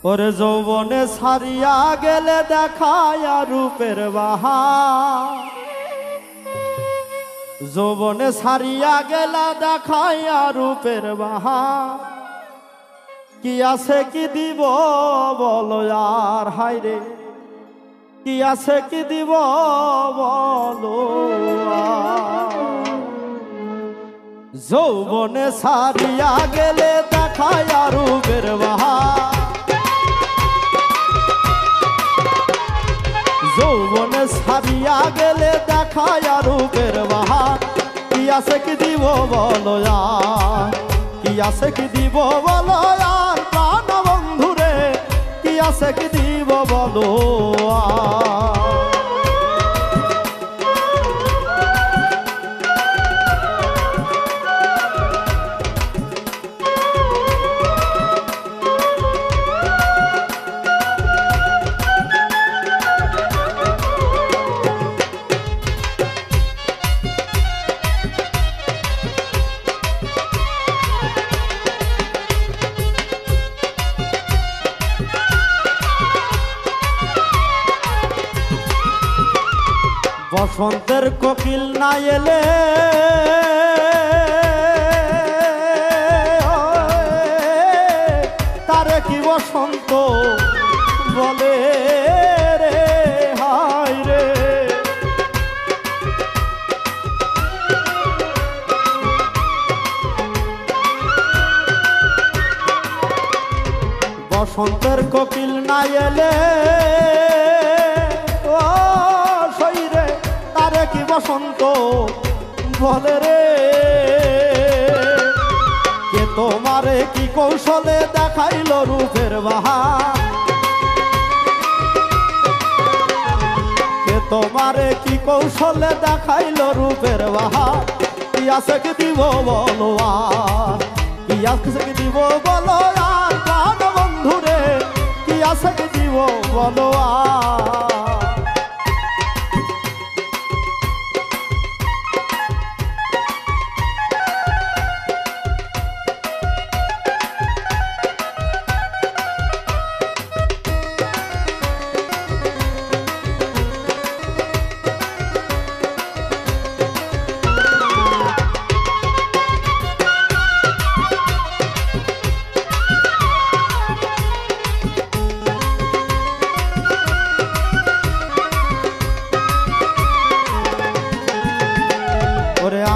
ওরে যৌবনে ছাড়িয়া গেলে দেখায় রূপের বাহার, যৌবনে ছাড়িয়া গেলে দেখায় রূপের বাহার। কি আছে কি দিব বলো আর হায়রে, কি আছে কি দিব বলো আর। যৌবনে ছাড়িয়া গেলে দেখায় রূপের বাহার, যৌবনে ছাড়িয়া গেলে দেখায় রূপের বাহার। কি আছে কি দিব বলো আর, কি আছে কি দিব বলো আর প্রাণ বন্ধুরে, কি আছে কি দিব বলো আর। বসন্তের কোকিল না এলে তারে কি বসন্ত বলে রে হায় রে। বসন্তের কোকিল না এলে কি বসন্ত বলে রে। কে তোমারে কি কৌশলে দেখাইল রূপের বাহার, কে তোমারে কি কৌশলে দেখাইল রূপের বাহার। কি আছে কি দিব বলো আর, কি আছে কি দিব বলো আর প্রাণ বন্ধুরে, কি আছে কি দিব বলো আর।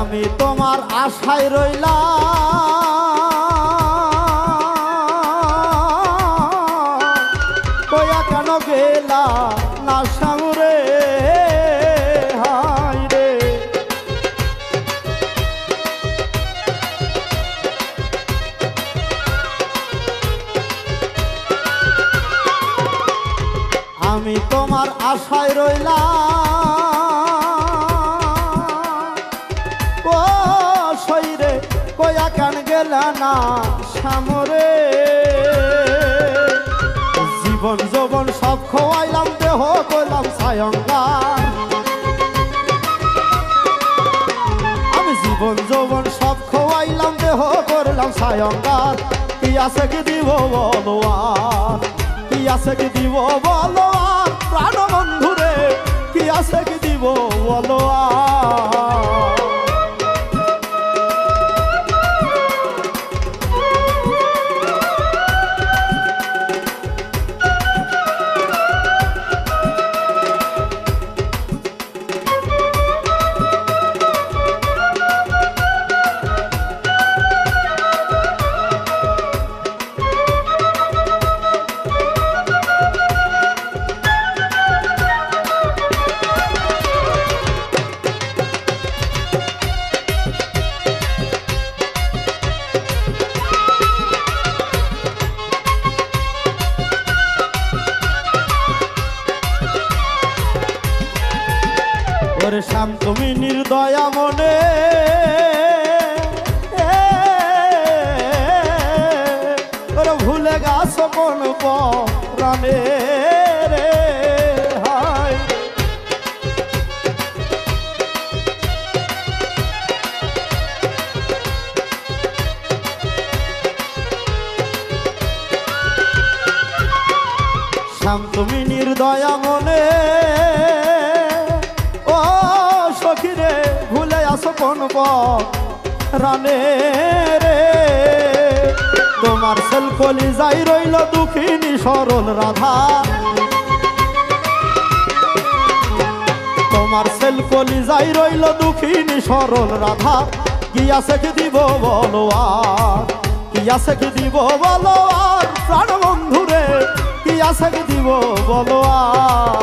আমি তোমার আশায় রইলাম, কইয়া কেন গেলা না সামরে হায় রে। আমি তোমার আশায় রইলাম, কয়া কেন গেলা না সামরে। জীবন যৌবন সব খোয়াইলাম, দেহ করলাম সায়ঙ্গার। আমি জীবন যৌবন সব খোয়াইলাম, দেহ করলাম সায়ঙ্গার। কি আছে কি দিব বলো আর, কি আছে কি দিব বলো আর প্রাণ বন্ধুরে, কি আছে কি দিব বলো আর। ওরে শ্যাম তুমি নির্দয়া মনে, ওরে ভুলে গাছ কোন পরাণে রে হায়। শ্যাম তুমি নির্দয়া মনে ও সখী রে ভুলে আসো কোন রানে রে তোমার সেল কলি যাই রইল দুঃখিনী সরল রাধা তোমার সেল কলি যাই রইল দুঃখিনী সরল রাধা কি আছে কি দিব বলো আর কি আছে কি দিব বলো আর প্রাণ বন্ধুরে কি আছে কি দিব বলো আর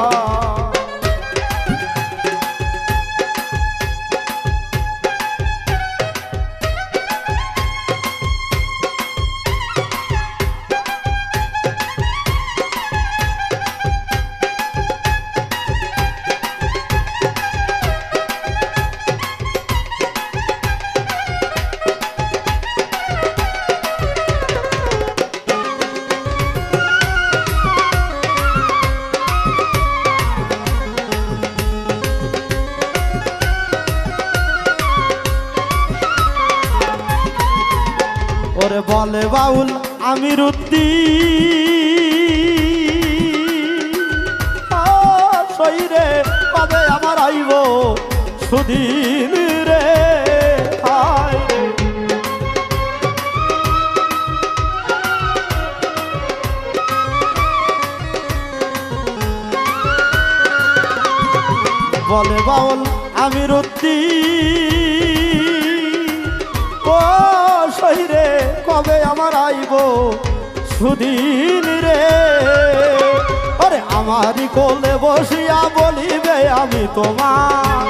ওরে বলে বাউল আমির উদ্দিন রে কবে আমার আইব সুদিন রে বলে বাউল আমির উদ্দিন ও শহীরে কবে আমার আইব সুদিন রে আরে আমারই কোলে বসিয়া বলিবে আমি তোমার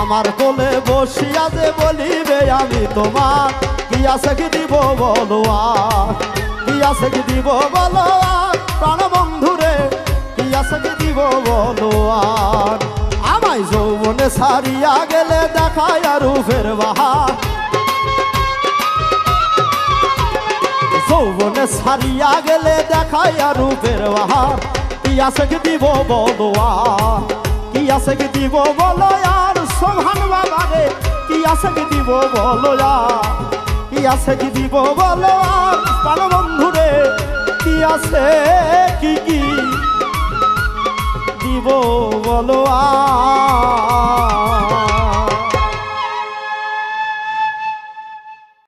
আমার কোলে বসিয়া যে বলিবে আমি তোমার কি আছে কি দিব বলো আর কি আছে কি দিব বলো আর প্রাণ বন্ধুরে কি আছে কি দিব বলো আর আমায় যৌবনে সারিয়া গেলে দেখায় রূপের বাহার যৌবনে সারিয়া গেলে দেখায় রূপের বাহার কি আছে কি দিব বলো আর কি আছে কি দিব বলো আর সোহান বাবা রে কি আছে কি দিব বলো আর কি আছে কি দিব বলো আর প্রাণ বন্ধুরে কি আছে কি দিব বলো আ